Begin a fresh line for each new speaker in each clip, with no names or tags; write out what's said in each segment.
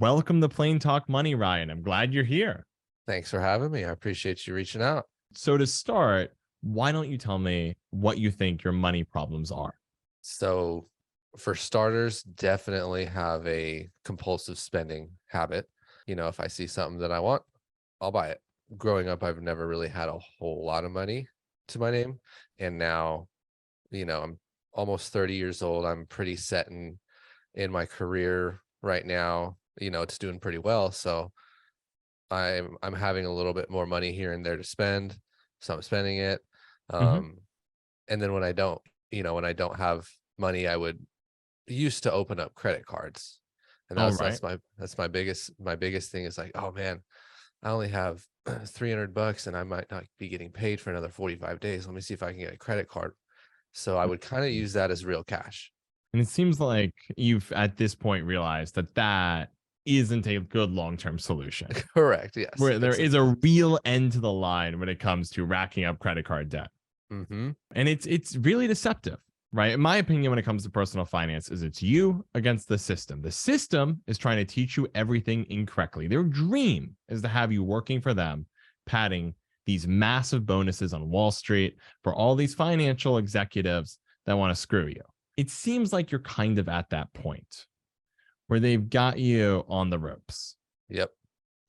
Welcome to Plain Talk Money, Ryan. I'm glad you're here.
Thanks for having me. I appreciate you reaching out.
So, to start, why don't you tell me what you think your money problems are?
So, for starters, definitely have a compulsive spending habit. If I see something that I want, I'll buy it. Growing up, I've never really had a whole lot of money to my name. And now, I'm almost 30 years old. I'm pretty set in my career right now. It's doing pretty well. So I'm having a little bit more money here and there to spend. So I'm spending it.
Mhm.
Um, and then when I don't have money, I would used to open up credit cards. And
All
that's
right.
that's my biggest thing is like, oh man, I only have $300 and I might not be getting paid for another 45 days. Let me see if I can get a credit card. So I would kind of use that as real cash.
And it seems like you've at this point realized that that isn't a good long term solution,
Correct. Yes.
where there is a real end to the line when it comes to racking up credit card debt.
Mm-hmm.
And it's really deceptive, right? In my opinion, when it comes to personal finance, is it's you against the system. The system is trying to teach you everything incorrectly. Their dream is to have you working for them, padding these massive bonuses on Wall Street for all these financial executives that want to screw you. It seems like you're kind of at that point where they've got you on the ropes.
Yep.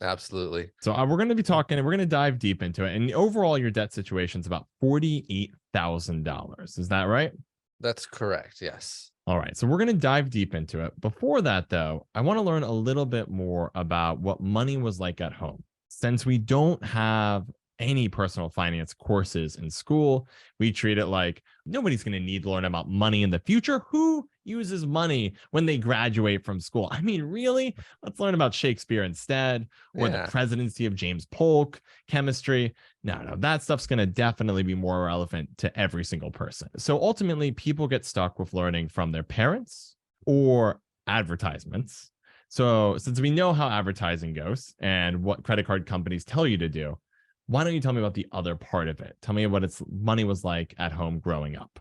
Absolutely.
So we're going to be talking and we're going to dive deep into it. And overall, your debt situation is about $48,000. Is that right?
That's correct. Yes.
All right. So we're going to dive deep into it. Before that, though, I want to learn a little bit more about what money was like at home. Since we don't have any personal finance courses in school, we treat it like nobody's going to need to learn about money in the future. Who uses money when they graduate from school? I mean, really? Let's learn about Shakespeare instead, or the
Yeah.
presidency of James Polk, chemistry. No, that stuff's going to definitely be more relevant to every single person. So ultimately, people get stuck with learning from their parents or advertisements. So since we know how advertising goes and what credit card companies tell you to do, why don't you tell me about the other part of it? Tell me what its money was like at home growing up.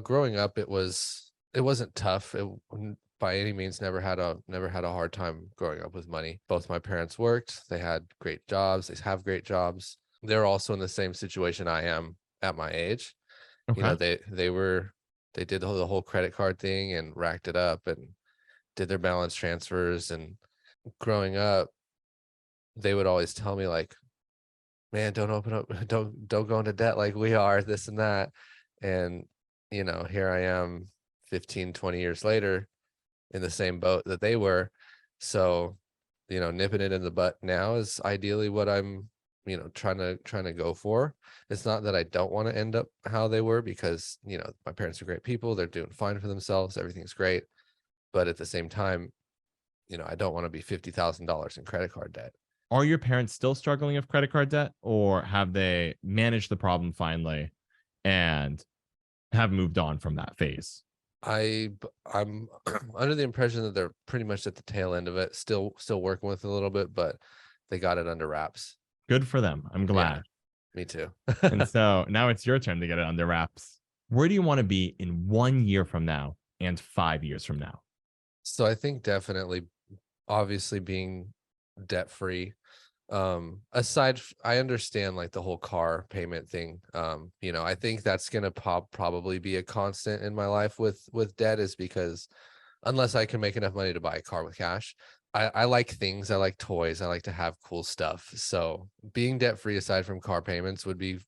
Growing up, it wasn't tough. By any means never had a hard time growing up with money. Both my parents worked. They had great jobs. They have great jobs. They're also in the same situation I am at my age.
Okay.
They did the whole credit card thing and racked it up and did their balance transfers. And growing up, they would always tell me like, man, don't open up, don't go into debt like we are, this and that. And here I am 15, 20 years later in the same boat that they were. So, nipping it in the butt now is ideally what I'm, trying to go for. It's not that I don't want to end up how they were because, my parents are great people. They're doing fine for themselves. Everything's great. But at the same time, I don't want to be $50,000 in credit card debt.
Are your parents still struggling with credit card debt, or have they managed the problem finally and have moved on from that phase?
I'm under the impression that they're pretty much at the tail end of it, still working with it a little bit, but they got it under wraps.
Good for them. I'm
Yeah,
glad.
me too.
And so now it's your turn to get it under wraps. Where do you want to be in 1 year from now and 5 years from now?
So I think definitely, obviously being debt free. I understand like the whole car payment thing. I think that's gonna probably be a constant in my life with debt, is because unless I can make enough money to buy a car with cash. I like things. I like toys. I like to have cool stuff. So being debt free aside from car payments would be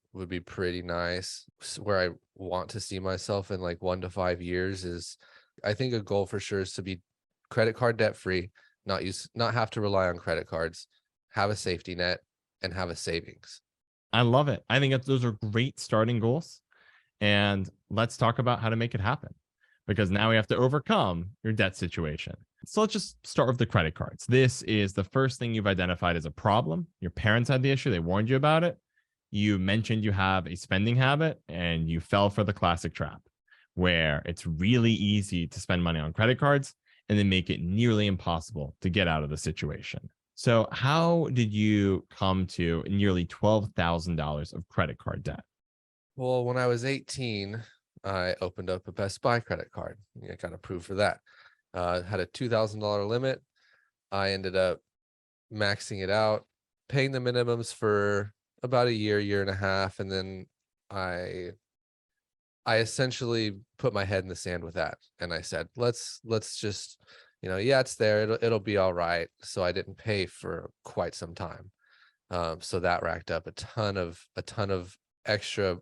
pretty nice. Where I want to see myself in like 1 to 5 years is, I think a goal for sure is to be credit card debt free, not have to rely on credit cards, have a safety net, and have a savings.
I love it. I think that those are great starting goals. And let's talk about how to make it happen, because now we have to overcome your debt situation. So let's just start with the credit cards. This is the first thing you've identified as a problem. Your parents had the issue, they warned you about it. You mentioned you have a spending habit and you fell for the classic trap where it's really easy to spend money on credit cards and then make it nearly impossible to get out of the situation. So, how did you come to nearly $12,000 of credit card debt?
Well, when I was 18, I opened up a Best Buy credit card. I got approved for that. Had a $2,000 limit. I ended up maxing it out, paying the minimums for about a year and a half, and then I I essentially put my head in the sand with that, and I said, let's just, yeah, it's there. It'll be all right. So I didn't pay for quite some time. So that racked up a ton of extra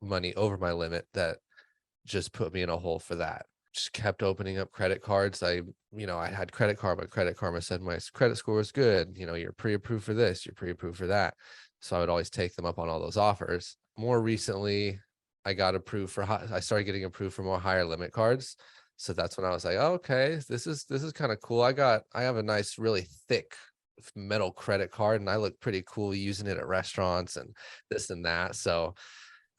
money over my limit that just put me in a hole for that. Just kept opening up credit cards. I had credit card, but Credit Karma said my credit score is good. You're pre-approved for this, you're pre-approved for that. So I would always take them up on all those offers. More recently, I started getting approved for more higher limit cards. So that's when I was like, oh, okay, this is kind of cool. I have a nice, really thick metal credit card, and I look pretty cool using it at restaurants and this and that. So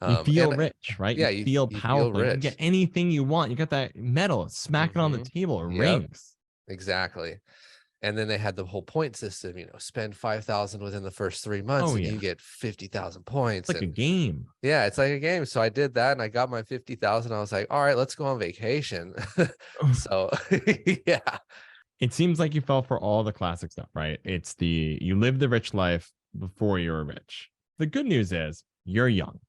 You feel
and
rich, right? You
yeah, you
feel
you feel
powerful. You can get
rich.
anything you want. You got that metal, smack it on the table, it
Yep,
rings.
exactly. And then they had the whole point system, spend 5,000 within the first 3 months
Oh
and
yeah,
you get 50,000
it's
points.
like a
And
game.
yeah, it's like a game. So I did that and I got my 50,000. I was like, all right, let's go on vacation. So yeah.
It seems like you fell for all the classic stuff, right? It's you live the rich life before you were rich. The good news is you're young.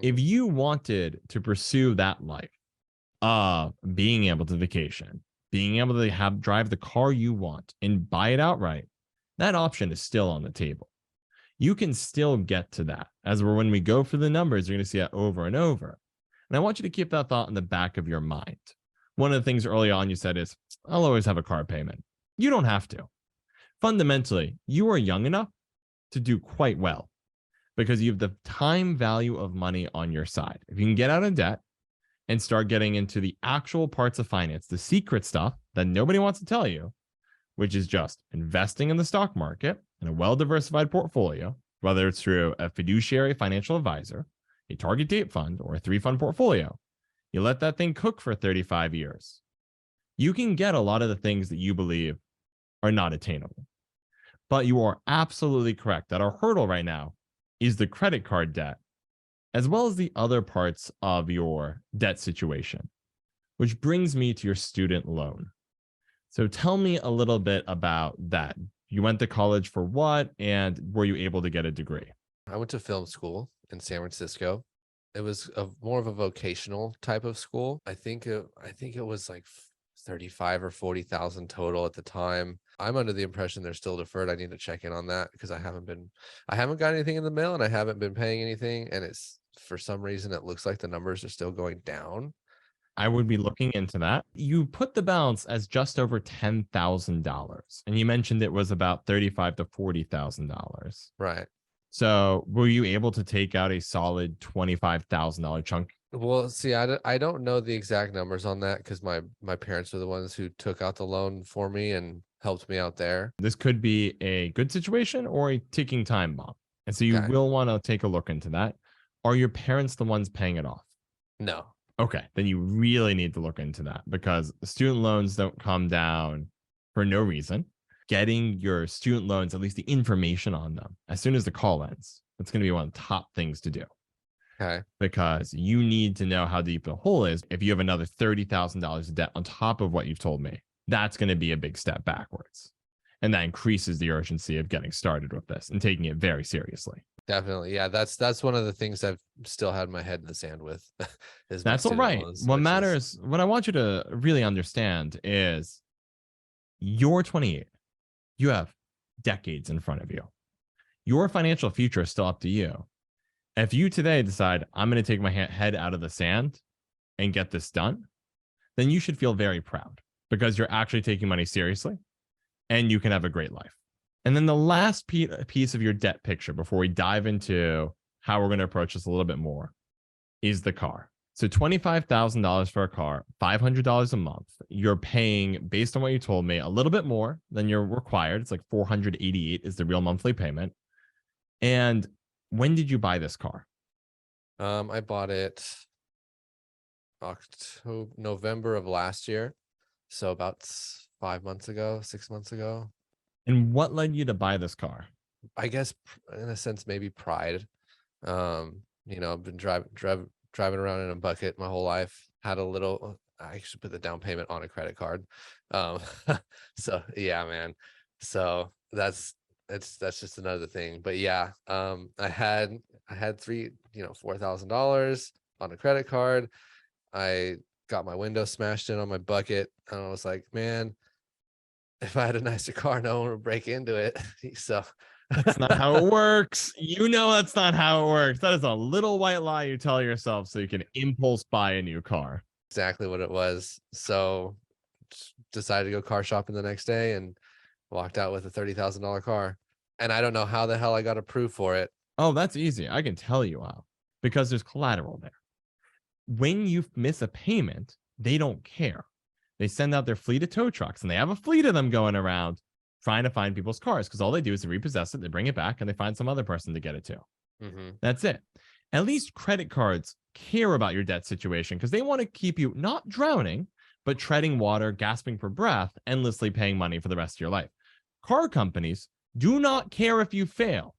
If you wanted to pursue that life of being able to vacation, being able to drive the car you want and buy it outright, that option is still on the table. You can still get to that. When we go for the numbers, you're going to see that over and over. And I want you to keep that thought in the back of your mind. One of the things early on you said is, I'll always have a car payment. You don't have to. Fundamentally, you are young enough to do quite well because you have the time value of money on your side. If you can get out of debt and start getting into the actual parts of finance, the secret stuff that nobody wants to tell you, which is just investing in the stock market in a well-diversified portfolio, whether it's through a fiduciary financial advisor, a target date fund, or a 3-fund portfolio. You let that thing cook for 35 years. You can get a lot of the things that you believe are not attainable. But you are absolutely correct that our hurdle right now is the credit card debt, as well as the other parts of your debt situation, which brings me to your student loan. So tell me a little bit about that. You went to college for what, and were you able to get a degree?
I went to film school in San Francisco. It was more of a vocational type of school. I think it was like 35 or 40,000 total at the time. I'm under the impression they're still deferred. I need to check in on that because I haven't got anything in the mail and I haven't been paying anything. And it's, for some reason, it looks like the numbers are still going down.
I would be looking into that. You put the balance as just over $10,000, and you mentioned it was about $35,000 to $40,000.
Right.
So, were you able to take out a solid $25,000 chunk?
Well, see, I don't know the exact numbers on that because my parents were the ones who took out the loan for me and helped me out there.
This could be a good situation or a ticking time bomb. And so you
Okay.
will want to take a look into that. Are your parents the ones paying it off?
No.
Okay, then you really need to look into that because student loans don't come down for no reason. Getting your student loans, at least the information on them, as soon as the call ends, that's going to be one of the top things to do
Okay.
because you need to know how deep the hole is. If you have another $30,000 of debt on top of what you've told me, that's going to be a big step backwards. And that increases the urgency of getting started with this and taking it very seriously.
Definitely. Yeah, that's one of the things I've still had my head in the sand with is my
That's all
student
right.
loans,
What
which is
matters, what I want you to really understand is you're 28. You have decades in front of you. Your financial future is still up to you. If you today decide, I'm going to take my head out of the sand and get this done, then you should feel very proud because you're actually taking money seriously and you can have a great life. And then the last piece of your debt picture before we dive into how we're going to approach this a little bit more is the car. So $25,000 for a car, $500 a month. You're paying, based on what you told me, a little bit more than you're required. It's like $488 is the real monthly payment. And when did you buy this car?
I bought it November of last year. So about 5 months ago, 6 months ago.
And what led you to buy this car?
I guess in a sense, maybe pride. I've been driving around in a bucket my whole life. Had a little, I actually put the down payment on a credit card. Um, so yeah, man, So that's just another thing. But yeah, I had $4,000 on a credit card. I got my window smashed in on my bucket, and I was like, man, if I had a nicer car, no one would break into it. So
That's not how it works. You know that's not how it works. That is a little white lie you tell yourself so you can impulse buy a new car.
exactly what it was. So decided to go car shopping the next day and walked out with a $30,000 car. And I don't know how the hell I got approved for it.
Oh, that's easy. I can tell you how. Because there's collateral there. When you miss a payment, they don't care. They send out their fleet of tow trucks, and they have a fleet of them going around trying to find people's cars, because all they do is they repossess it, they bring it back, and they find some other person to get it to. That's it. At least credit cards care about your debt situation because they want to keep you not drowning, but treading water, gasping for breath, endlessly paying money for the rest of your life. Car companies do not care if you fail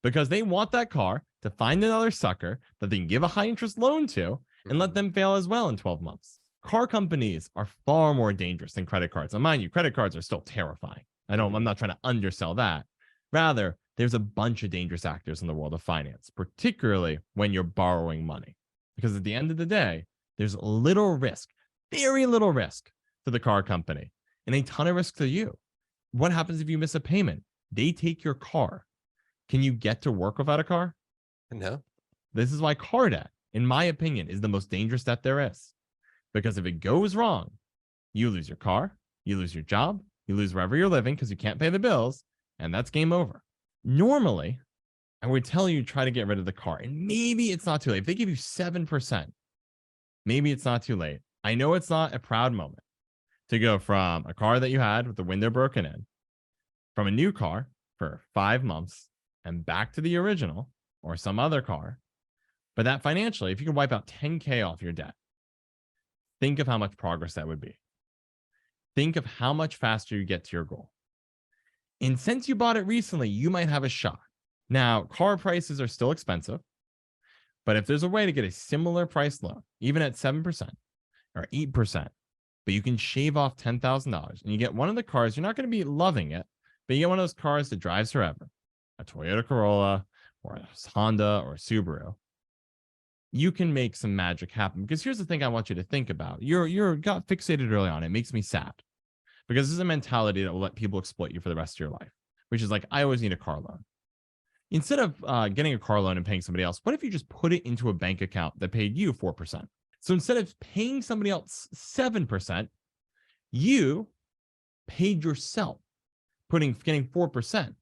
because they want that car to find another sucker that they can give a high interest loan to and let them fail as well in 12 months. Car companies are far more dangerous than credit cards. And mind you, credit cards are still terrifying. I'm not trying to undersell that. Rather, there's a bunch of dangerous actors in the world of finance, particularly when you're borrowing money. Because at the end of the day, there's little risk, very little risk to the car company, and a ton of risk to you. What happens if you miss a payment? They take your car. Can you get to work without a car?
No.
This is why car debt, in my opinion, is the most dangerous debt there is. Because if it goes wrong, you lose your car, you lose your job, you lose wherever you're living because you can't pay the bills, and that's game over. Normally, I would tell you try to get rid of the car, and maybe it's not too late. If they give you 7%, maybe it's not too late. I know it's not a proud moment to go from a car that you had with the window broken in, from a new car for 5 months, and back to the original or some other car. But that financially, if you could wipe out 10K off your debt, think of how much progress that would be. Think of how much faster you get to your goal. And since you bought it recently, you might have a shot. Now, car prices are still expensive, but if there's a way to get a similar price loan, even at 7% or 8%, but you can shave off $10,000 and you get one of the cars, you're not going to be loving it, but you get one of those cars that drives forever, a Toyota Corolla or a Honda or a Subaru, you can make some magic happen. Because here's the thing I want you to think about. You're got fixated early on. It makes me sad because this is a mentality that will let people exploit you for the rest of your life, which is like, I always need a car loan. Instead of getting a car loan and paying somebody else, what if you just put it into a bank account that paid you 4%? So instead of paying somebody else 7%, you paid yourself, getting 4%.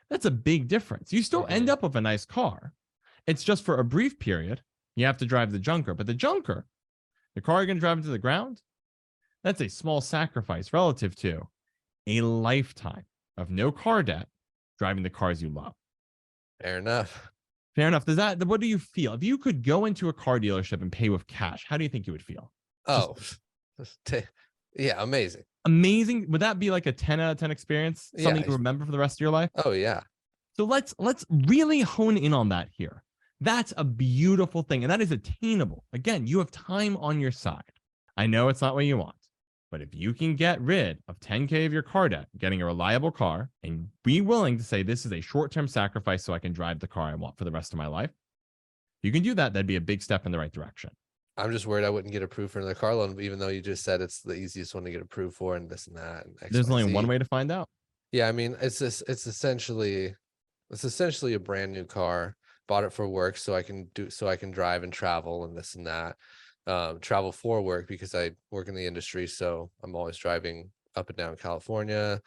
That's a big difference. You still end up with a nice car. It's just for a brief period. You have to drive the junker, but the junker, the car you're going to drive into the ground, that's a small sacrifice relative to a lifetime of no car debt driving the cars you love.
Fair enough.
Fair enough. What do you feel? If you could go into a car dealership and pay with cash, how do you think you would feel?
Oh, yeah, amazing.
Amazing. Would that be like a 10 out of 10 experience? Something you remember for the rest of your life?
Oh, yeah.
So let's really hone in on that here. That's a beautiful thing, and that is attainable. Again, you have time on your side. I know it's not what you want, but if you can get rid of 10K of your car debt, getting a reliable car, and be willing to say this is a short-term sacrifice so I can drive the car I want for the rest of my life, you can do that. That'd be a big step in the right direction.
I'm just worried I wouldn't get approved for another car loan, even though you just said it's the easiest one to get approved for and this and that. And
there's only one way to find out.
Yeah, I mean, it's essentially a brand new car. Bought it for work so I can drive and travel and this and that. Travel for work because I work in the industry, so I'm always driving up and down California,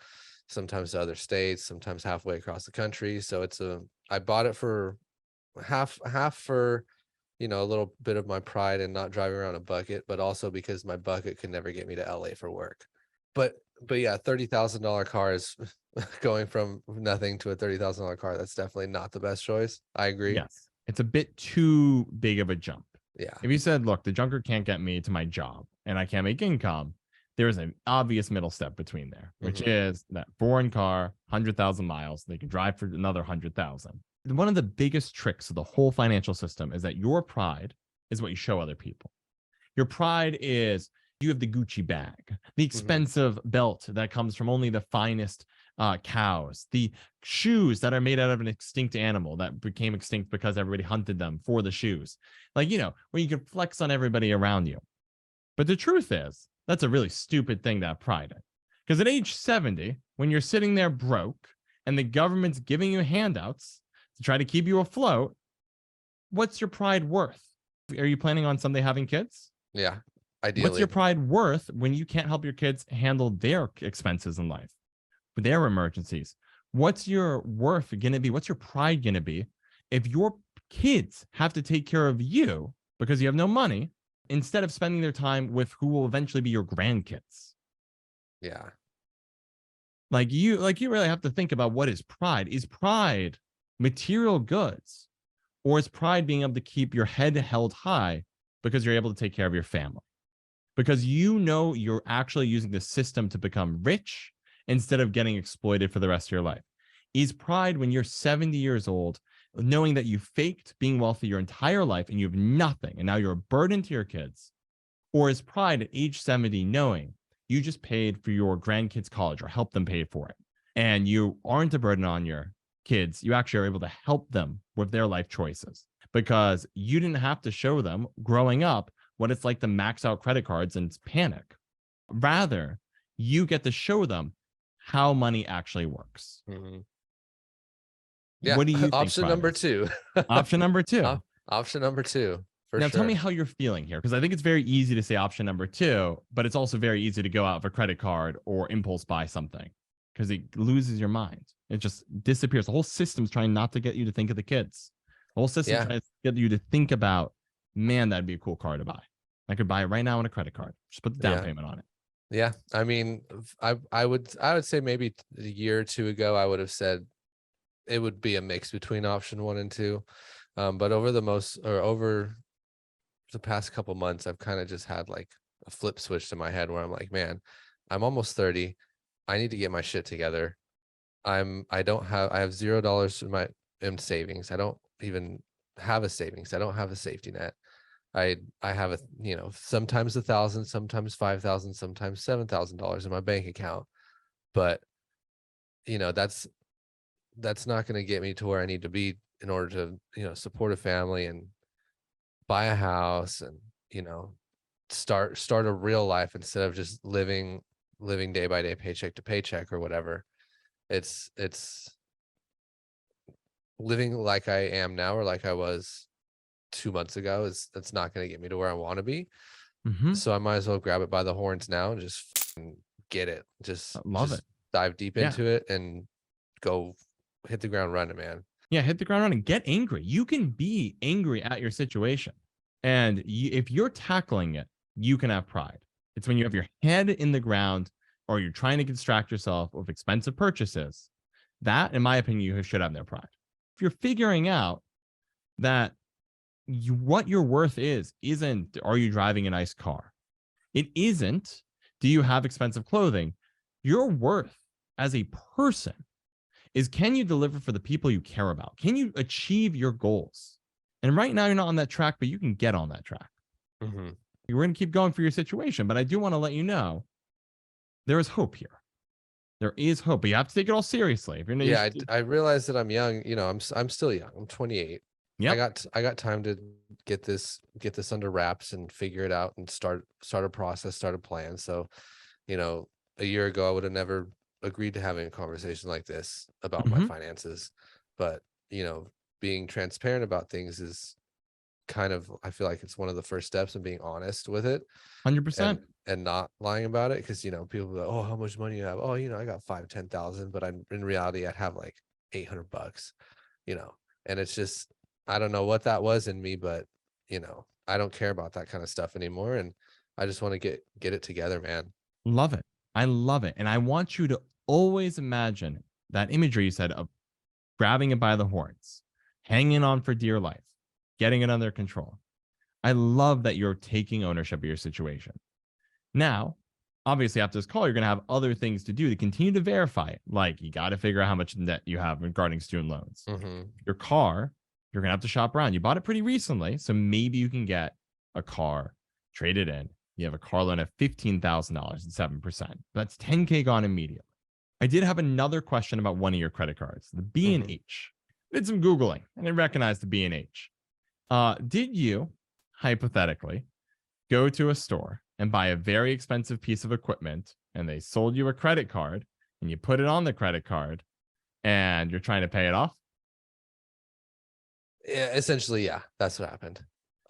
sometimes to other states, sometimes halfway across the country. So I bought it for half for, a little bit of my pride in not driving around a bucket, but also because my bucket could never get me to LA for work. But yeah, $30,000 cars going from nothing to a $30,000 car. That's definitely not the best choice. I agree.
Yes. It's a bit too big of a jump.
Yeah.
If you said, look, the junker can't get me to my job and I can't make income, there's an obvious middle step between there, which is that foreign car, 100,000 miles, they can drive for another 100,000. One of the biggest tricks of the whole financial system is that your pride is what you show other people. Your pride is you have the Gucci bag, the expensive belt that comes from only the finest cows, the shoes that are made out of an extinct animal that became extinct because everybody hunted them for the shoes. Like, where you can flex on everybody around you. But the truth is, that's a really stupid thing to have pride in. Because at age 70, when you're sitting there broke and the government's giving you handouts to try to keep you afloat, what's your pride worth? Are you planning on someday having kids?
Yeah, ideally.
What's your pride worth when you can't help your kids handle their expenses in life, their emergencies? What's your worth going to be? What's your pride going to be if your kids have to take care of you because you have no money instead of spending their time with who will eventually be your grandkids?
Yeah.
Like you really have to think about, what is pride? Is pride material goods, or is pride being able to keep your head held high because you're able to take care of your family? Because you're actually using the system to become rich instead of getting exploited for the rest of your life. Is pride when you're 70 years old, knowing that you faked being wealthy your entire life and you have nothing and now you're a burden to your kids? Or is pride at age 70 knowing you just paid for your grandkids' college or helped them pay for it, and you aren't a burden on your kids? You actually are able to help them with their life choices because you didn't have to show them growing up what it's like to max out credit cards and panic. Rather, you get to show them how money actually works.
Mm-hmm. Yeah.
What do you think?
Option number two.
Option number two.
Option number two.
Now, tell me how you're feeling here, because I think it's very easy to say option number two, but it's also very easy to go out of a credit card or impulse buy something because it loses your mind. It just disappears. The whole system's trying not to get you to think of the kids. The whole system tries to get you to think about, man, that'd be a cool car to buy. I could buy it right now on a credit card. Just put the down payment on it.
Yeah. I mean, I would say maybe a year or two ago, I would have said it would be a mix between option 1 and 2. But over the past couple months, I've kind of just had like a flip switch to my head where I'm like, man, I'm almost 30. I need to get my shit together. I have $0 in savings. I don't even have a savings. I don't have a safety net. I have sometimes 1,000, sometimes 5,000, sometimes $7,000 in my bank account. But that's not going to get me to where I need to be in order to, support a family and buy a house and, start a real life instead of just living day by day, paycheck to paycheck or whatever. It's living like I am now or like I was 2 months ago that's not going to get me to where I want to be.
Mm-hmm.
So I might as well grab it by the horns now and just get it. Just dive deep into it and go hit the ground running, man.
Yeah, hit the ground running. Get angry. You can be angry at your situation. And if you're tackling it, you can have pride. It's when you have your head in the ground or you're trying to distract yourself with expensive purchases. That, in my opinion, you should have no pride. If you're figuring out that what your worth isn't, are you driving a nice car? It isn't, do you have expensive clothing? Your worth as a person is, can you deliver for the people you care about? Can you achieve your goals? And right now you're not on that track, but you can get on that track.
Mm-hmm.
We're going to keep going for your situation, but I do want to let you know there is hope here. There is hope, but you have to take it all seriously. If you're
I realize that I'm young. I'm still young. I'm 28.
Yeah,
I got time to get this under wraps and figure it out and start a process, start a plan. So, a year ago I would have never agreed to having a conversation like this about my finances. But, being transparent about things is kind of, I feel like it's one of the first steps in being honest with it.
100%.
And not lying about it. Cause people be like, oh, how much money you have? Oh, I got 5,000-10,000, but in reality, I'd have like $800, and it's just, I don't know what that was in me, but I don't care about that kind of stuff anymore. And I just want to get it together, man.
Love it. I love it. And I want you to always imagine that imagery you said of grabbing it by the horns, hanging on for dear life, getting it under control. I love that you're taking ownership of your situation. Now, obviously, after this call, you're going to have other things to do to continue to verify it. Like, you got to figure out how much debt you have regarding student loans.
Mm-hmm.
Your car, you're going to have to shop around. You bought it pretty recently, so maybe you can get a car, trade it in. You have a car loan at $15,000 and 7%. That's $10K gone immediately. I did have another question about one of your credit cards, the B and
Mhm.
H. Did some Googling and I recognized the B and H. Did you hypothetically go to a store and buy a very expensive piece of equipment and they sold you a credit card and you put it on the credit card and you're trying to pay it off?
Yeah, essentially, yeah, that's what happened.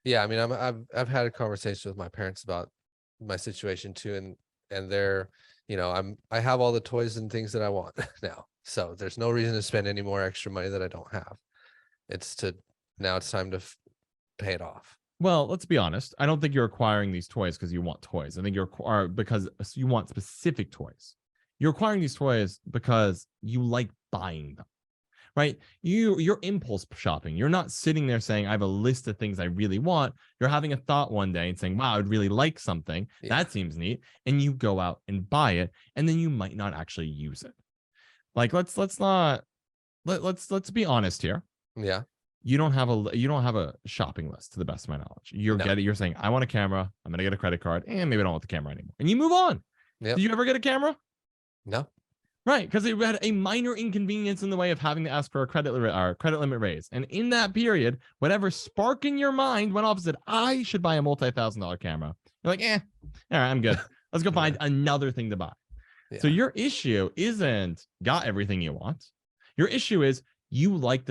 Yeah, I mean, I've had a conversation with my parents about my situation too, and they're, I have all the toys and things that I want now, so there's no reason to spend any more extra money that I don't have. It's to Now it's time to pay it off.
Well, let's be honest. I don't think you're acquiring these toys because you want toys. I think you're because you want specific toys. You're acquiring these toys because you like buying them, right? You're impulse shopping. You're not sitting there saying, I have a list of things I really want. You're having a thought one day and saying, wow, I'd really like something.
Yeah,
That seems neat. And you go out and buy it, and then you might not actually use it. Like let's be honest here.
yeah,
You don't have a shopping list to the best of my knowledge.
no,
You're saying, I want a camera, I'm gonna get a credit card, and maybe I don't want the camera anymore. And you move on.
yep,
Did you ever get a camera?
no,
Right, because it had a minor inconvenience in the way of having to ask for a credit limit raise. And in that period, whatever spark in your mind went off and said, I should buy a multi-$1,000 camera. You're like, all right, I'm good. Let's go find another thing to buy.
yeah,
So your issue isn't got everything you want. Your issue is you like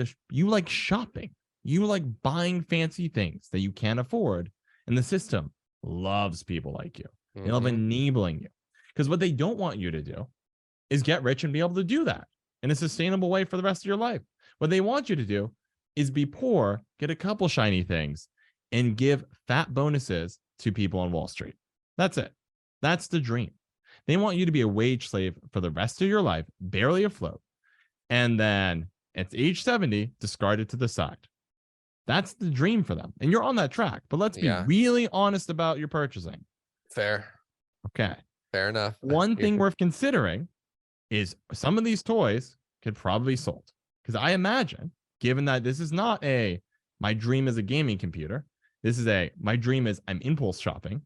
shopping. You like buying fancy things that you can't afford. And the system loves people like you. They love
mhm,
enabling you. Because what they don't want you to do is get rich and be able to do that in a sustainable way for the rest of your life. What they want you to do is be poor, get a couple shiny things, and give fat bonuses to people on Wall Street. That's it. That's the dream. They want you to be a wage slave for the rest of your life, barely afloat, and then at age 70, discard it to the side. That's the dream for them. And you're on that track. But let's be
yeah,
really honest about your purchasing.
fair,
Okay.
fair enough.
One thing worth considering is some of these toys could probably be sold. Because I imagine, given that this is not my dream is a gaming computer, this is my dream is I'm impulse shopping.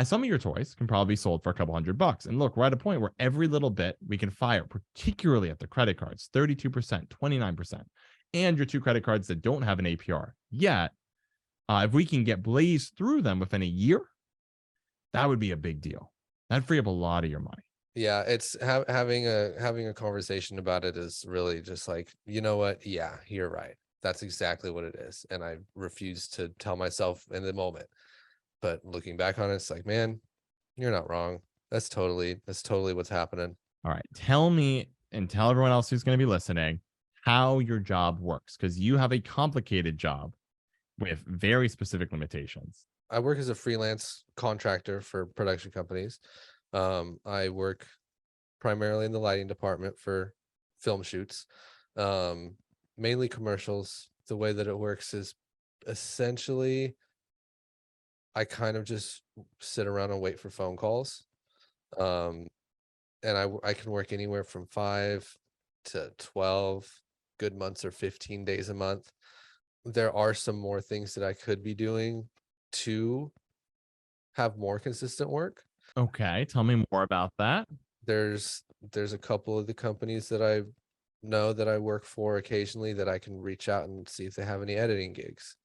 Some of your toys can probably be sold for a couple $100. And look, we're at a point where every little bit we can fire, particularly at the credit cards, 32%, 29%, and your two credit cards that don't have an APR yet. If we can get blazed through them within a year, that would be a big deal. That'd free up a lot of your money.
Yeah, it's having a conversation about it is really just like, you know what? Yeah, you're right. That's exactly what it is. And I refuse to tell myself in the moment. But looking back on it, it's like, man, you're not wrong. That's totally what's happening.
All right. Tell me and tell everyone else who's going to be listening how your job works, because you have a complicated job with very specific limitations.
I work as a freelance contractor for production companies. I work primarily in the lighting department for film shoots, mainly commercials. The way that it works is essentially I kind of just sit around and wait for phone calls. And I can work anywhere from 5 to 12 good months or 15 days a month. There are some more things that I could be doing to have more consistent work.
Okay. Tell me more about that.
There's a couple of the companies that I know that I work for occasionally that I can reach out and see if they have any editing gigs.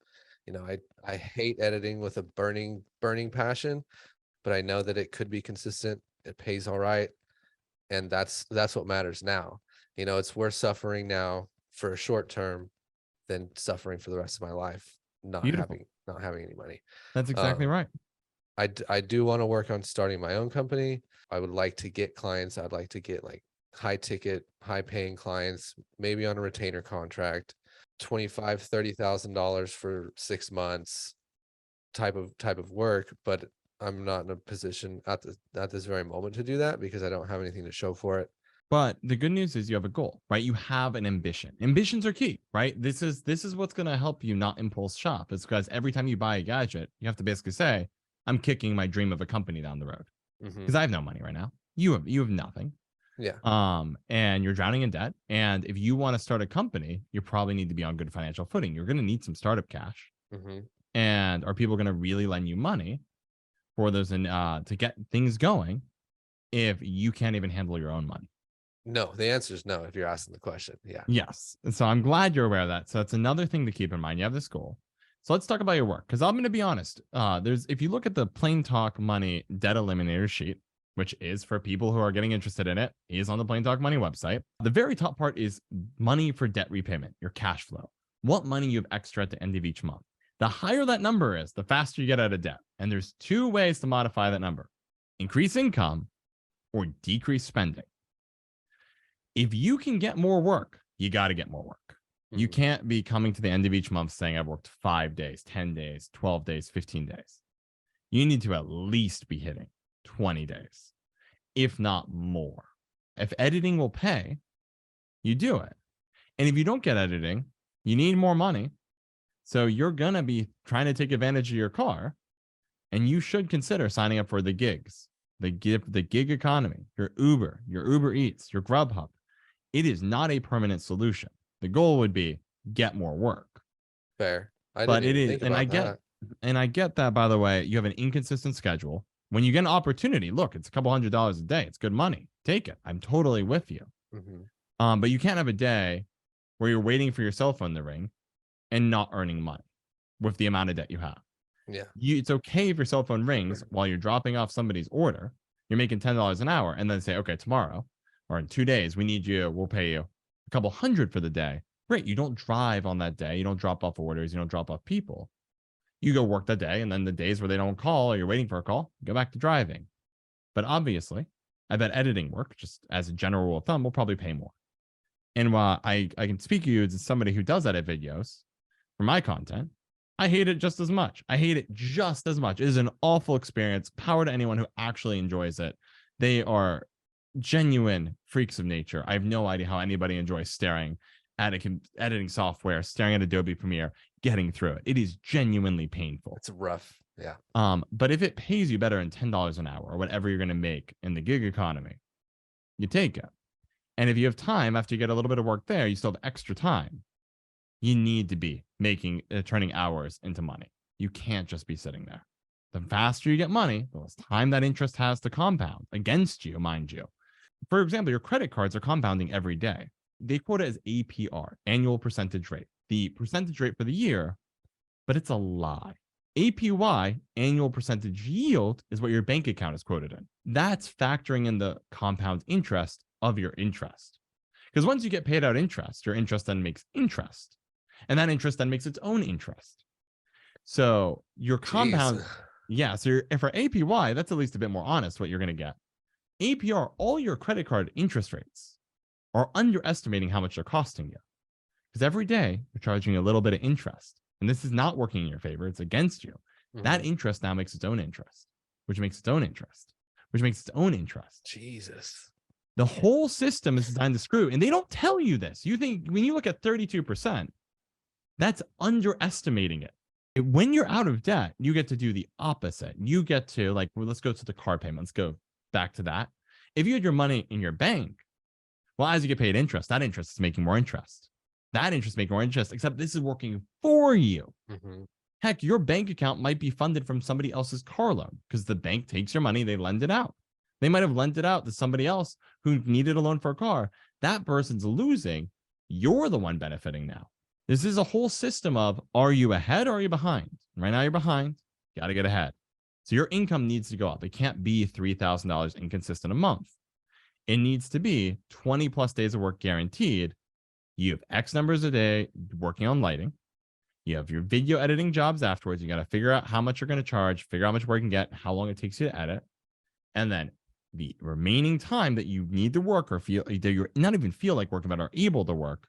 I hate editing with a burning passion, but I know that it could be consistent. It pays all right. And that's what matters now. It's worth suffering now for a short term than suffering for the rest of my life, not
Beautiful.
having any money.
That's exactly right.
I do want to work on starting my own company. I would like to get clients. I'd like to get like high ticket, high paying clients, maybe on a retainer contract, $25,000-$30,000 for 6 months type of work. But I'm not in a position at this very moment to do that because I don't have anything to show for it.
But the good news is you have a goal, right? You have an ambition. Ambitions are key, right? This is what's going to help you not impulse shop. It's because every time you buy a gadget, you have to basically say, I'm kicking my dream of a company down the road because I have no money right now. You have nothing.
Yeah.
And you're drowning in debt. And if you want to start a company, you probably need to be on good financial footing. You're going to need some startup cash. And are people going to really lend you money for those to get things going if you can't even handle your own money?
No, the answer is no if you're asking the question. Yeah.
Yes. And so I'm glad you're aware of that. So that's another thing to keep in mind. You have this goal. So let's talk about your work. Because I'm going to be honest. If you look at the Plain Talk Money debt eliminator sheet, which is for people who are getting interested in it, is on the Plain Talk Money website. The very top part is money for debt repayment, your cash flow. What money you have extra at the end of each month. The higher that number is, the faster you get out of debt. And there's two ways to modify that number: increase income or decrease spending. If you can get more work, you got to get more work. You can't be coming to the end of each month saying, I've worked 5 days, 10 days, 12 days, 15 days. You need to at least be hitting 20 days, if not more. If editing will pay, you do it. And if you don't get editing, you need more money. So you're going to be trying to take advantage of your car, and you should consider signing up for the gigs, the gig economy, your Uber Eats, your Grubhub. It is not a permanent solution. The goal would be get more work.
Fair.
But it is, and I get that, by the way. You have an inconsistent schedule. When you get an opportunity, look, it's a couple $100s a day. It's good money. Take it. I'm totally with you. But you can't have a day where you're waiting for your cell phone to ring and not earning money with the amount of debt you have.
Yeah.
It's okay if your cell phone rings while you're dropping off somebody's order. You're making $10 an hour, and then say, okay, tomorrow or in 2 days, we'll pay you a couple hundred for the day. Great. You don't drive on that day. You don't drop off orders. You don't drop off people. You go work that day, and then the days where they don't call or you're waiting for a call, go back to driving. But obviously, I bet editing work, just as a general rule of thumb, will probably pay more. And while I can speak to you as somebody who does edit videos for my content, I hate it just as much. It is an awful experience. Power to anyone who actually enjoys it. They are genuine freaks of nature. I have no idea how anybody enjoys staring at editing software, staring at Adobe Premiere, getting through it. It is genuinely painful.
It's rough. Yeah.
But if it pays you better than $10 an hour or whatever you're going to make in the gig economy, you take it. And if you have time after you get a little bit of work there, you still have extra time. You need to be turning hours into money. You can't just be sitting there. The faster you get money, the less time that interest has to compound against you, mind you. For example, your credit cards are compounding every day. They quote it as APR, annual percentage rate, the percentage rate for the year, but it's a lie. APY, annual percentage yield, is what your bank account is quoted in. That's factoring in the compound interest of your interest. Because once you get paid out interest, your interest then makes interest. And that interest then makes its own interest. So your compound, so for APY, that's at least a bit more honest what you're going to get. APR, all your credit card interest rates are underestimating how much they're costing you. Because every day you're charging a little bit of interest. And this is not working in your favor. It's against you. That interest now makes its own interest, which makes its own interest, which makes its own interest.
Jesus.
The whole system is designed to screw. And they don't tell you this. You think when you look at 32%, that's underestimating it. When you're out of debt, you get to do the opposite. You get to, let's go to the car payment. Let's go back to that. If you had your money in your bank, well, as you get paid interest, that interest is making more interest. That interest making more interest, except this is working for you. Heck, your bank account might be funded from somebody else's car loan because the bank takes your money, they lend it out. They might have lent it out to somebody else who needed a loan for a car. That person's losing. You're the one benefiting now. This is a whole system of, are you ahead or are you behind? Right now you're behind. Got to get ahead. So your income needs to go up. It can't be $3,000 inconsistent a month. It needs to be 20 plus days of work guaranteed. You have X numbers a day working on lighting. You have your video editing jobs afterwards. You got to figure out how much you're going to charge, figure out how much work you can get, how long it takes you to edit. And then the remaining time that you need to work or feel either you're not even feel like working, but are able to work,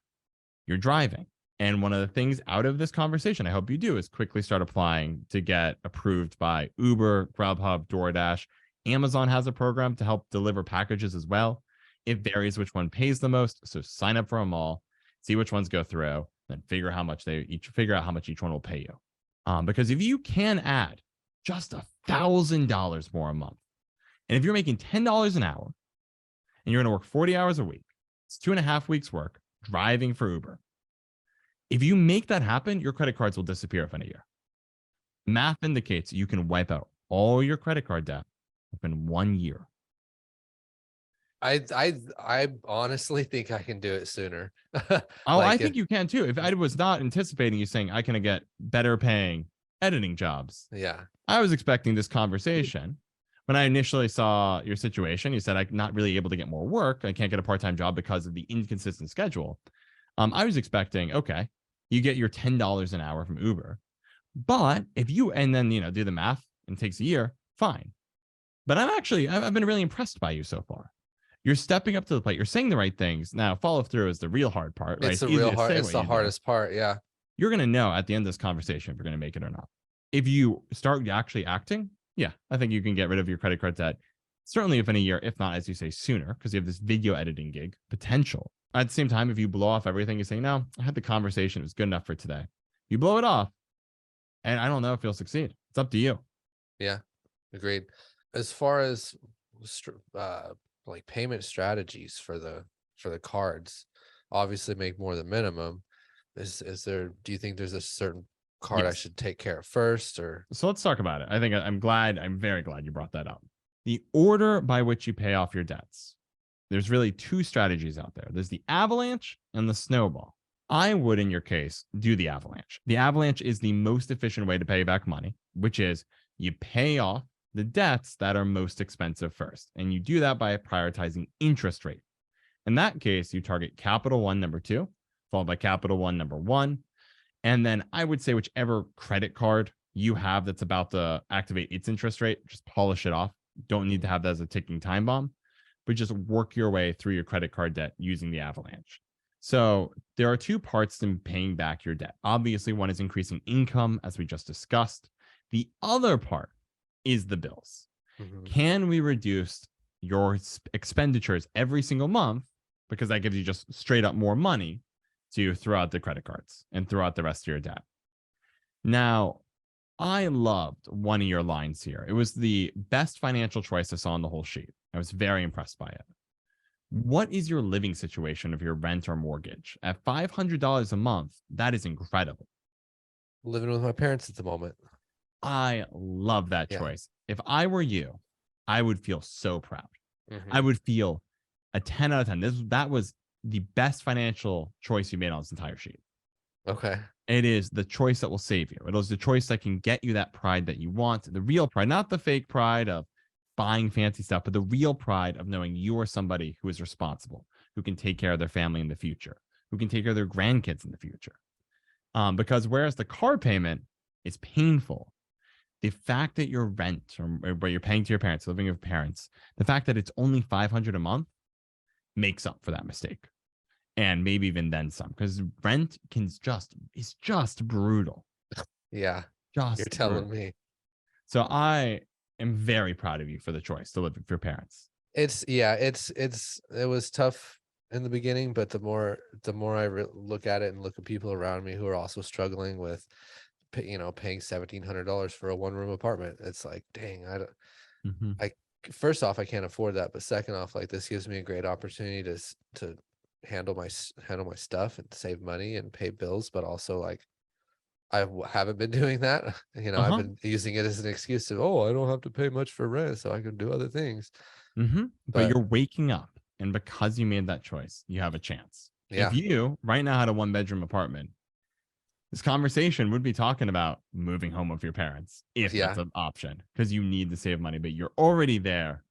you're driving. And one of the things out of this conversation, I hope you do, is quickly start applying to get approved by Uber, Grubhub, DoorDash. Amazon has a program to help deliver packages as well. It varies which one pays the most. So sign up for them all, see which ones go through, then figure out how much each one will pay you. Because if you can add just $1,000 more a month, and if you're making $10 an hour and you're going to work 40 hours a week, it's 2.5 weeks work driving for Uber. If you make that happen, your credit cards will disappear within a year. Math indicates you can wipe out all your credit card debt within 1 year.
I honestly think I can do it sooner.
Oh, I
Like if
think you can too. If I was not anticipating you saying I can get better paying editing jobs,
yeah.
I was expecting this conversation. When I initially saw your situation, you said I'm not really able to get more work. I can't get a part-time job because of the inconsistent schedule. I was expecting, okay, you get your $10 an hour from Uber. But if you and then do the math and it takes a year, fine. But I've been really impressed by you so far. You're stepping up to the plate. You're saying the right things. Now, follow through is the real hard part, right?
It's
It's
the
easy
real
to
hard,
say
it's
what
the
you do.
hardest part. Yeah.
You're going to know at the end of this conversation if you're going to make it or not. If you start actually acting, yeah, I think you can get rid of your credit card debt. Certainly within a year, if not, as you say, sooner, because you have this video editing gig potential. At the same time, if you blow off everything, you say, no, I had the conversation. It was good enough for today. You blow it off, and I don't know if you'll succeed. It's up to you.
Yeah. Agreed. As far as like payment strategies for the cards, obviously make more than minimum. Is there, do you think there's a certain card I
Yes.
should take care of first, or
So let's talk about it. I think I'm very glad you brought that up. The order by which you pay off your debts. There's really two strategies out there. There's the avalanche and the snowball. I would, in your case, do the avalanche. The avalanche is the most efficient way to pay back money, which is you pay off the debts that are most expensive first. And you do that by prioritizing interest rate. In that case, you target Capital One number 2, followed by Capital One number 1. And then I would say whichever credit card you have that's about to activate its interest rate, just polish it off. Don't need to have that as a ticking time bomb, but just work your way through your credit card debt using the avalanche. So there are two parts to paying back your debt. Obviously, one is increasing income, as we just discussed. The other part is the bills. Can we reduce your expenditures every single month? Because that gives you just straight up more money to throw out the credit cards and throw out the rest of your debt. Now, I loved one of your lines here. It was the best financial choice I saw on the whole sheet. I was very impressed by it. What is your living situation of your rent or mortgage? At $500 a month, that is incredible.
living with my parents at the moment.
I love that
Yeah.
choice. If I were you, I would feel so proud.
Mhm.
I would feel a 10 out of 10. That was the best financial choice you made on this entire sheet.
Okay.
It is the choice that will save you. It is the choice that can get you that pride that you want, the real pride, not the fake pride of buying fancy stuff, but the real pride of knowing you are somebody who is responsible, who can take care of their family in the future, who can take care of their grandkids in the future. Because whereas the car payment is painful, the fact that your rent or where you're paying to your parents, living with parents, the fact that it's only $500 a month makes up for that mistake. And maybe even then some, because rent is just brutal.
Yeah.
Just
You're telling
brutal.
me.
So I am very proud of you for the choice to live with your parents.
It was tough in the beginning, but the more I look at it and look at people around me who are also struggling with paying $1,700 for a one-room apartment, it's like, dang, first off, I can't afford that, but second off, like, this gives me a great opportunity to handle my stuff and save money and pay bills, but also, like, haven't been doing that. I've been using it as an excuse to, I don't have to pay much for rent, so I can do other things.
But
But
you're waking up, and because you made that choice, you have a chance.
yeah,
If you right now had a 1-bedroom apartment, this conversation would be talking about moving home with your parents, if that's an option, because you need to save money, but you're already there,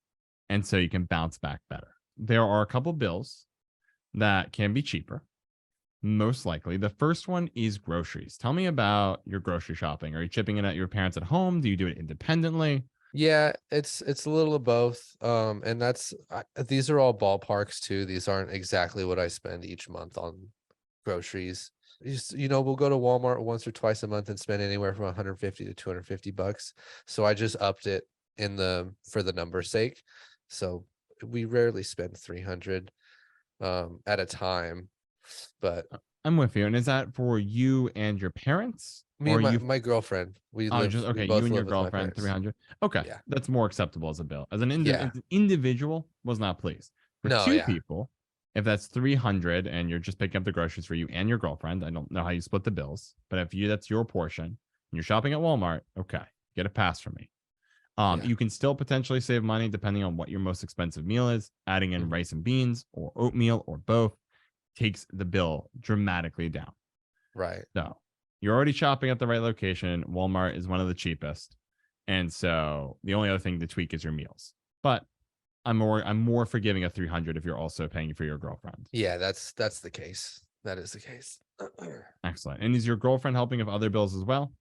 and so you can bounce back better. There are a couple bills that can be cheaper, most likely. The first one is groceries. Tell me about your grocery shopping. Are you chipping in at your parents at home? Do you do it independently?
yeah, it's a little of both. And these are all ballparks too. These aren't exactly what I spend each month on groceries. We'll go to Walmart once or twice a month and spend anywhere from 150 to 250 bucks. So I just upped it for the number's sake. So we rarely spend 300 at a time, but
I'm with you. And is that for you and your parents?
me
Or
and
you
my girlfriend, we
just
we
okay, you
both
and your
live with my
girlfriend,
parents.
300. Okay.
Yeah.
That's more acceptable as a bill. As an
Yeah.
individual, was not pleased. For
No,
two
yeah.
people, if that's 300 and you're just picking up the groceries for you and your girlfriend, I don't know how you split the bills, but if that's your portion and you're shopping at Walmart, okay, get a pass from me.
Yeah.
You can still potentially save money depending on what your most expensive meal is. Adding in
Mhm.
rice and beans or oatmeal or both takes the bill dramatically down.
Right.
So you're already shopping at the right location. Walmart is one of the cheapest. And so the only other thing to tweak is your meals. But I'm more forgiving of 300 if you're also paying for your girlfriend.
Yeah, that's the case. That is the case.
Excellent. And is your girlfriend helping with other bills as well?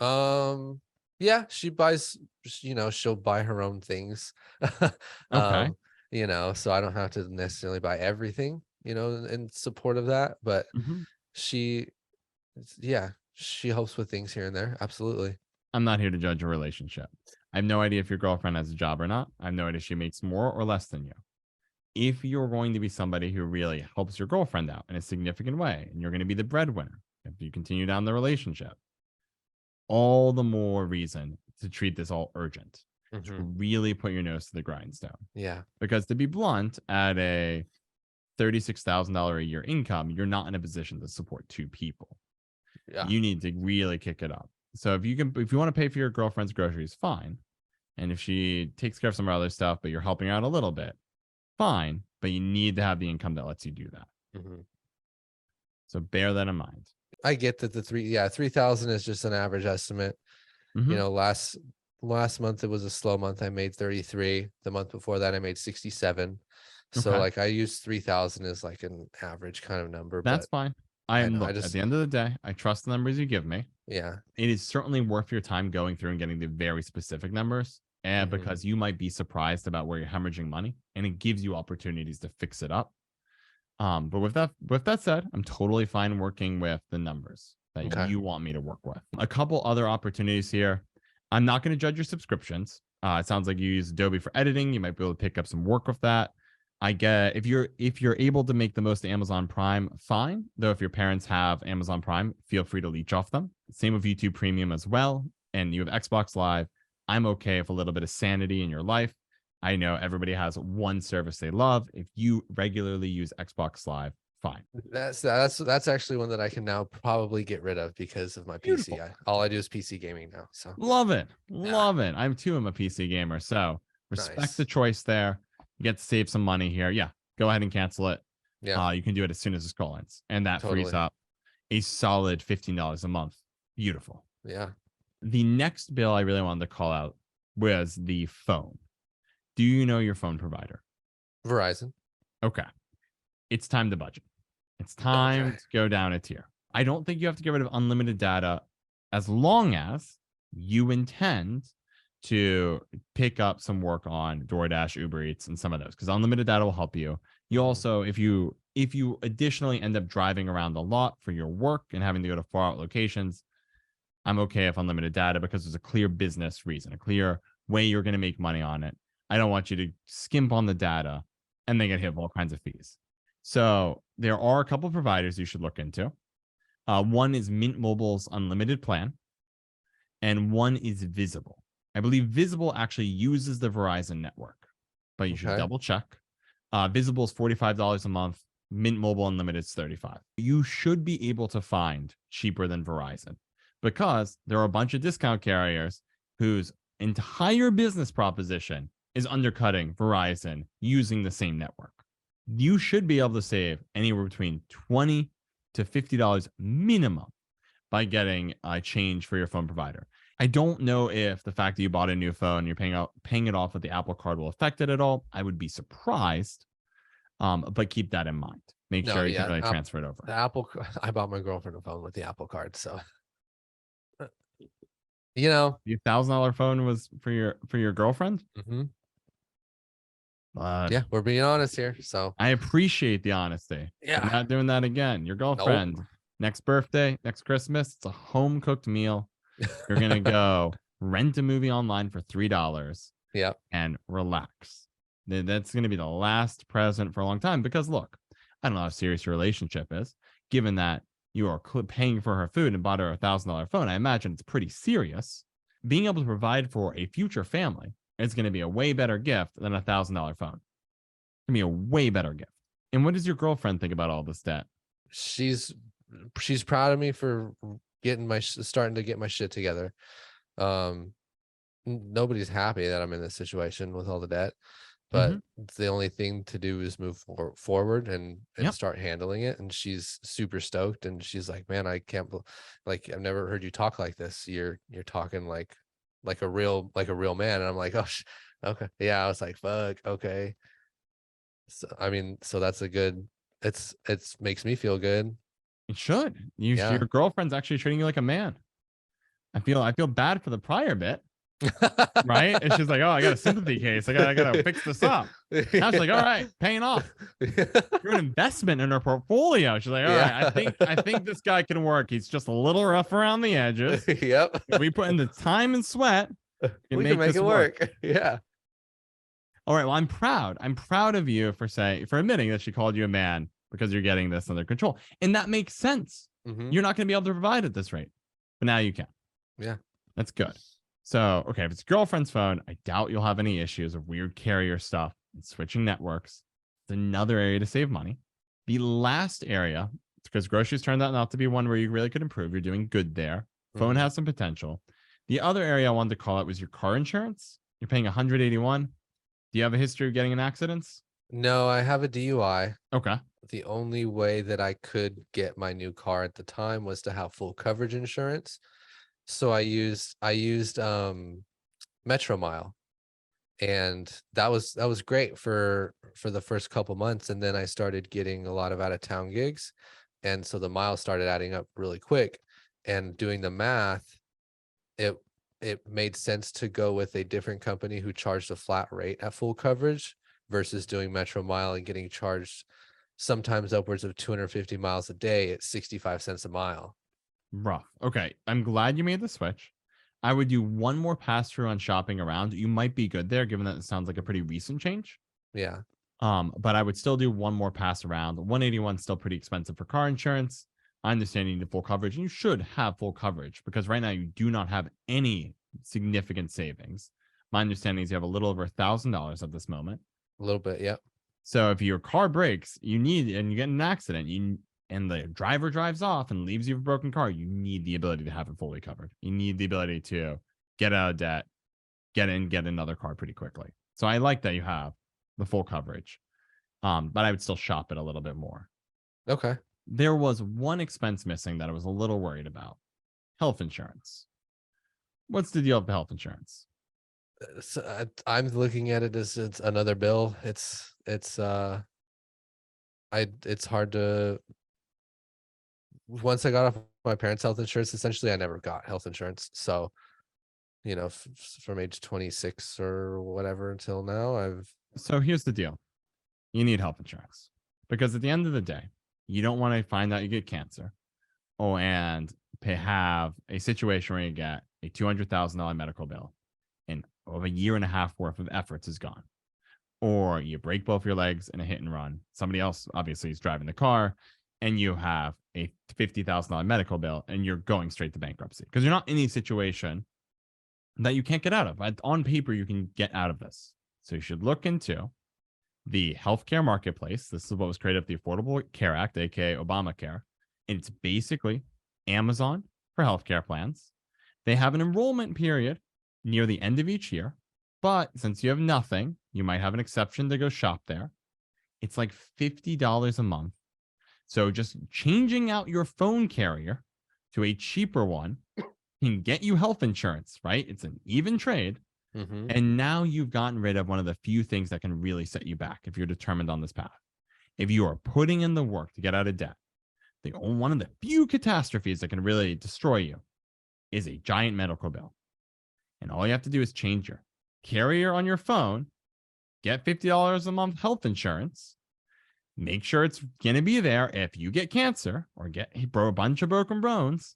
Um, yeah, she buys, she'll buy her own things.
Okay.
um, so I don't have to necessarily buy everything, in support of that, but
Mhm.
she, yeah, she helps with things here and there. Absolutely.
I'm not here to judge a relationship. I have no idea if your girlfriend has a job or not. I have no idea if she makes more or less than you. If you're going to be somebody who really helps your girlfriend out in a significant way, and you're going to be the breadwinner if you continue down the relationship, all the more reason to treat this all urgent, to
Hmm.
really put your nose to the grindstone.
Yeah.
Because to be blunt, at a $36,000 a year income, you're not in a position to support two people.
Yeah.
You need to really kick it up. So if you want to pay for your girlfriend's groceries, fine. And if she takes care of some other stuff, but you're helping out a little bit, fine. But you need to have the income that lets you do that.
Hmm.
So bear that in mind.
I get that 3,000 is just an average estimate.
Mhm.
Last month it was a slow month. I made 33. The month before that I made 67. So
Okay.
like I use 3,000 as like an average kind of number,
That's
but
fine.
I know I
Look, at
just,
the end of the day, I trust the numbers you give me.
yeah.
It is certainly worth your time going through and getting the very specific numbers. And
Hmm.
because you might be surprised about where you're hemorrhaging money and it gives you opportunities to fix it up. But with that said, I'm totally fine working with the numbers that
Okay.
you want me to work with. A couple other opportunities here. I'm not going to judge your subscriptions. It sounds like you use Adobe for editing. You might be able to pick up some work with that. I get if you're able to make the most of Amazon Prime, fine. Though if your parents have Amazon Prime, feel free to leech off them. Same with YouTube Premium as well. And you have Xbox Live. I'm okay with a little bit of sanity in your life. I know everybody has one service they love. If you regularly use Xbox Live, fine.
That's actually one that I can now probably get rid of because of my PC.
Beautiful.
All I do is PC gaming now. So
Love it.
yeah,
Love it. I'm too. I'm a PC gamer. So respect the
nice.
choice there. You get to save some money here. Yeah. Go ahead and cancel it.
Yeah,
You can do it as soon as this call ends. And that frees
totally.
up a solid $15 a month. Beautiful.
Yeah.
The next bill I really wanted to call out was the phone. Do you know your phone provider?
Verizon.
Okay. It's time to budget. It's time
Okay.
to go down a tier. I don't think you have to get rid of unlimited data as long as you intend to pick up some work on DoorDash, Uber Eats, and some of those, because unlimited data will help you. You
Mhm.
also, if you additionally end up driving around a lot for your work and having to go to far out locations, I'm okay with unlimited data because there's a clear business reason, a clear way you're going to make money on it. I don't want you to skimp on the data and then get hit with all kinds of fees. So there are a couple of providers you should look into. One is Mint Mobile's unlimited plan, and one is Visible. I believe Visible actually uses the Verizon network, but you should
Okay.
double check. Visible is $45 a month. Mint Mobile Unlimited is $35. You should be able to find cheaper than Verizon because there are a bunch of discount carriers whose entire business proposition is undercutting Verizon using the same network. You should be able to save anywhere between $20 to $50 minimum by getting a change for your phone provider. I don't know if the fact that you bought a new phone, you're paying it off with the Apple Card will affect it at all. I would be surprised, but keep that in mind. Make
No,
sure you can
yeah.
really transfer it over.
The I bought my girlfriend a phone with the Apple Card. So, uh, you know,
The $1,000 phone was for your girlfriend.
mhm.
But
Yeah, we're being honest here. So,
I appreciate the honesty. We're
yeah.
not doing that again. Your
Nope.
girlfriend, next birthday, next Christmas, it's a home cooked meal. You're gonna go rent a movie online for $3
Yep.
and relax. That's going to be the last present for a long time because look, I don't know how serious your relationship is. Given that you are paying for her food and bought her $1,000 phone, I imagine it's pretty serious. Being able to provide for a future family is going to be a way better gift than $1,000 phone. It's going to be a way better gift. And what does your girlfriend think about all this debt?
She's she's proud of me for getting starting to get my shit together. Um nobody's happy that I'm in this situation with all the debt, but
Mhm.
the only thing to do is move forward and
Yep.
start handling it. And she's super stoked, and she's like, "Man, I can't like I've never heard you talk like this. You're talking like a real man." And I'm like, "Oh, okay, yeah." I was like, "Fuck, okay." So I mean, so that's a good. It's makes me feel good.
It should.
Yeah.
Your girlfriend's actually treating you like a man. I feel bad for the prior bit, right? And she's like, "Oh, I got a sympathy case. I gotta fix this up." Now she's like, "All right, paying off. You're an investment in her portfolio." She's like, "All right,
Yeah.
I think this guy can work. He's just a little rough around the edges.
Yep.
If we put in the time and sweat, we can
We can
make
make
this
it
work."
work. Yeah.
All right. Well, I'm proud. I'm proud of you for admitting that she called you a man because you're getting this under control. And that makes sense.
Hmm.
You're not going to be able to provide at this rate, but now you can.
Yeah.
That's good. So, okay, if it's girlfriend's phone, I doubt you'll have any issues of weird carrier stuff and switching networks. It's another area to save money. The last area, because groceries turned out not to be one where you really could improve. You're doing good there. Phone
Hmm.
has some potential. The other area I wanted to call out was your car insurance. You're paying 181. Do you have a history of getting in accidents?
No, I have a DUI.
Okay.
The only way that I could get my new car at the time was to have full coverage insurance. So I used Metro Mile, and that was great for the first couple months, and then I started getting a lot of out of town gigs, and so the miles started adding up really quick. And doing the math, it it made sense to go with a different company who charged a flat rate at full coverage versus doing Metro Mile and getting charged sometimes upwards of 250 miles a day at 65 cents a mile.
Rough. Okay. I'm glad you made the switch. I would do one more pass through on shopping around. You might be good there, given that it sounds like a pretty recent change.
Yeah.
But I would still do one more pass around. 181 is still pretty expensive for car insurance. I understand you need full coverage, and you should have full coverage because right now you do not have any significant savings. My understanding is you have a little over $1,000 at this moment.
A little bit. Yep.
So if your car breaks, and you get in an accident, and the driver drives off and leaves you with a broken car, you need the ability to have it fully covered. You need the ability to get out of debt, get another car pretty quickly. So I like that you have the full coverage. But I would still shop it a little bit more.
Okay.
There was one expense missing that I was a little worried about. Health insurance. What's the deal with the health insurance?
So I'm looking at it as it's another bill. It's hard to, once I got off my parents' health insurance, essentially I never got health insurance. So, from age 26 or whatever until now,
So here's the deal. You need health insurance because at the end of the day, you don't want to find out you get cancer and have a situation where you get a $200,000 medical bill and of a year and a half worth of efforts is gone. Or you break both your legs in a hit and run. Somebody else obviously is driving the car and you have a $50,000 medical bill and you're going straight to bankruptcy because you're not in a situation that you can't get out of. On paper, you can get out of this. So you should look into the healthcare marketplace. This is what was created with the Affordable Care Act, aka Obamacare. And it's basically Amazon for healthcare plans. They have an enrollment period near the end of each year. But since you have nothing, you might have an exception to go shop there. It's like $50 a month. So just changing out your phone carrier to a cheaper one can get you health insurance, right? It's an even trade.
mm-hmm.
And now you've gotten rid of one of the few things that can really set you back if you're determined on this path. If you are putting in the work to get out of debt, one of the few catastrophes that can really destroy you is a giant medical bill. And all you have to do is change your carrier on your phone, get $50 a month health insurance, make sure it's going to be there if you get cancer or get a bunch of broken bones.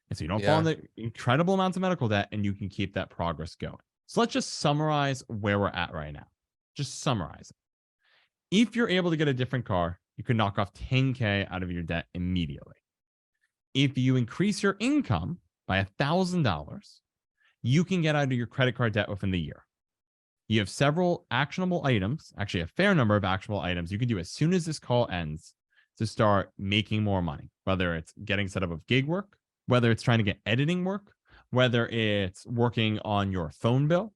And so you don't fall into incredible amounts of medical debt and you can keep that progress going. So let's just summarize where we're at right now. Just summarize it. If you're able to get a different car, you can knock off $10K out of your debt immediately. If you increase your income by $1,000, you can get out of your credit card debt within the year. You have several actionable items, actually a fair number of actionable items you can do as soon as this call ends to start making more money, whether it's getting set up with gig work, whether it's trying to get editing work, whether it's working on your phone bill,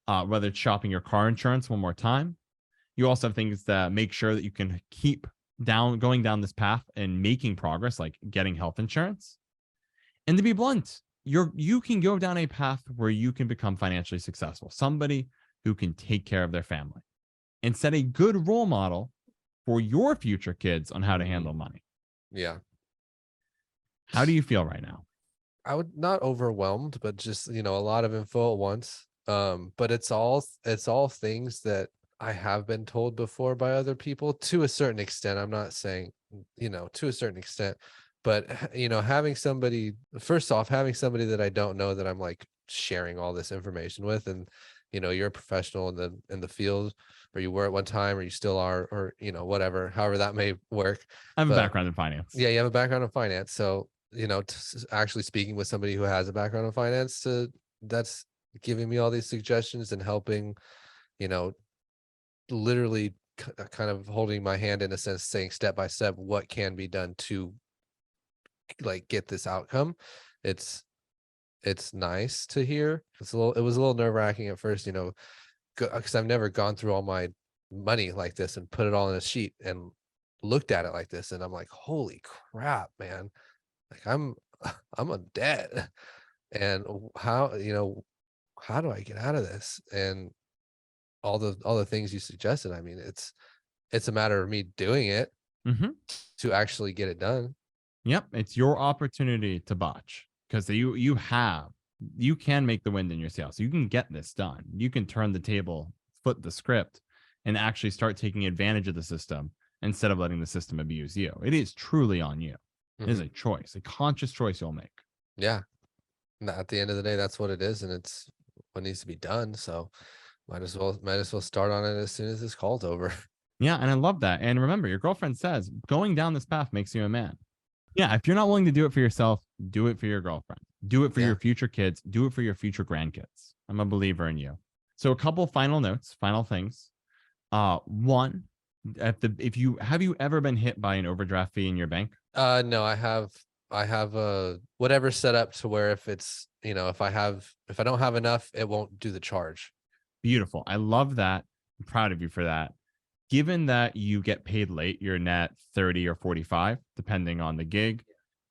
whether it's shopping your car insurance one more time. You also have things that make sure that you can keep going down this path and making progress, like getting health insurance. And to be blunt, you can go down a path where you can become financially successful, somebody who can take care of their family and set a good role model for your future kids on how to handle money.
Yeah.
How do you feel right now?
I would not overwhelmed, but just, a lot of info at once. But it's all things that I have been told before by other people to a certain extent. I'm not saying, to a certain extent, but having somebody, first off, having somebody that I don't know that I'm like sharing all this information with, and you're a professional in the field, or you were at one time, or you still are, or whatever, however that may work.
I have a
But
background in finance.
yeah, you have a background in finance, so actually speaking with somebody who has a background in finance, that's giving me all these suggestions and helping, literally kind of holding my hand in a sense, saying step by step what can be done to like get this outcome. It's nice to hear. It was a little nerve-wracking at first, because I've never gone through all my money like this and put it all in a sheet and looked at it like this, and I'm like, holy crap, man. Like I'm a debt, and how do I get out of this? And all the things you suggested. I mean, it's a matter of me doing it to actually get it done.
Yep, it's your opportunity to botch, because you can make the wind in your sails. You can get this done. You can turn the table, flip the script, and actually start taking advantage of the system instead of letting the system abuse you. It is truly on you. It is a choice, a conscious choice you'll make.
Yeah. At the end of the day, that's what it is, and it's what needs to be done. So might as well start on it as soon as this call's over.
Yeah, and I love that. And remember, your girlfriend says going down this path makes you a man. Yeah, if you're not willing to do it for yourself, do it for your girlfriend. Do it for your future kids. Do it for your future grandkids. I'm a believer in you. So a couple final notes, final things. One, have you ever been hit by an overdraft fee in your bank?
No, I have whatever set up to where if it's, if I don't have enough, it won't do the charge.
Beautiful. I love that. I'm proud of you for that. Given that you get paid late, you're net 30 or 45, depending on the gig.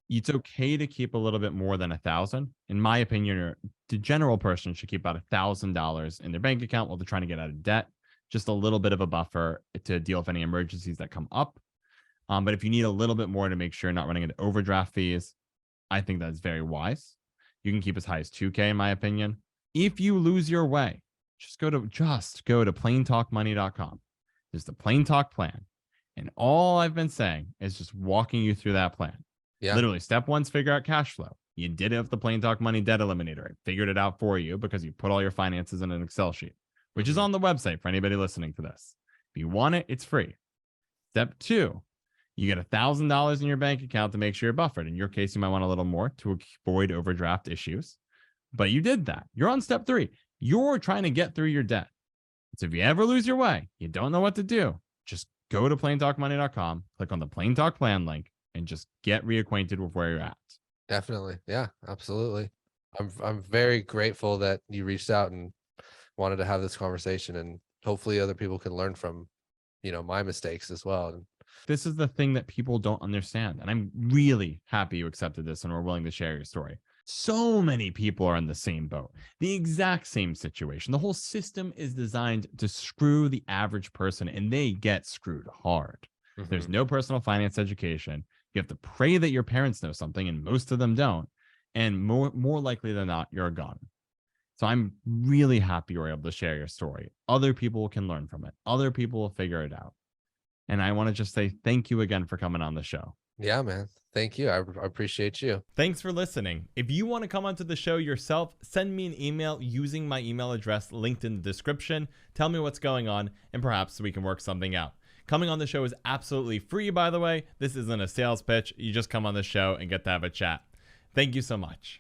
It's okay to keep a little bit more than 1,000. In my opinion, the general person should keep about $1,000 in their bank account while they're trying to get out of debt. Just a little bit of a buffer to deal with any emergencies that come up. But if you need a little bit more to make sure you're not running into overdraft fees, I think that's very wise. You can keep as high as 2K, in my opinion. If you lose your way, just go to plaintalkmoney.com. There's the Plain Talk plan. And all I've been saying is just walking you through that plan. Yeah. Literally, step one's figure out cash flow. You did it with the Plain Talk Money Debt Eliminator. It figured it out for you because you put all your finances in an Excel sheet, which is on the website for anybody listening to this. If you want it, it's free. Step two, you get $1,000 in your bank account to make sure you're buffered. In your case, you might want a little more to avoid overdraft issues. But you did that. You're on step three. You're trying to get through your debt. So if you ever lose your way, you don't know what to do, just go to plaintalkmoney.com, click on the Plain Talk plan link, and just get reacquainted with where you're at.
Definitely. Yeah, absolutely. I'm very grateful that you reached out and wanted to have this conversation, and hopefully other people can learn from, my mistakes as well.
This is the thing that people don't understand. And I'm really happy you accepted this and were willing to share your story. So many people are in the same boat, the exact same situation. The whole system is designed to screw the average person, and they get screwed hard. There's no personal finance education. You have to pray that your parents know something, and most of them don't. And more likely than not, you're a goner. So I'm really happy you were able to share your story. Other people can learn from it. Other people will figure it out. And I want to just say thank you again for coming on the show.
Yeah, man. Thank you. I appreciate you.
Thanks for listening. If you want to come onto the show yourself, send me an email using my email address linked in the description. Tell me what's going on, and perhaps we can work something out. Coming on the show is absolutely free, by the way. This isn't a sales pitch. You just come on the show and get to have a chat. Thank you so much.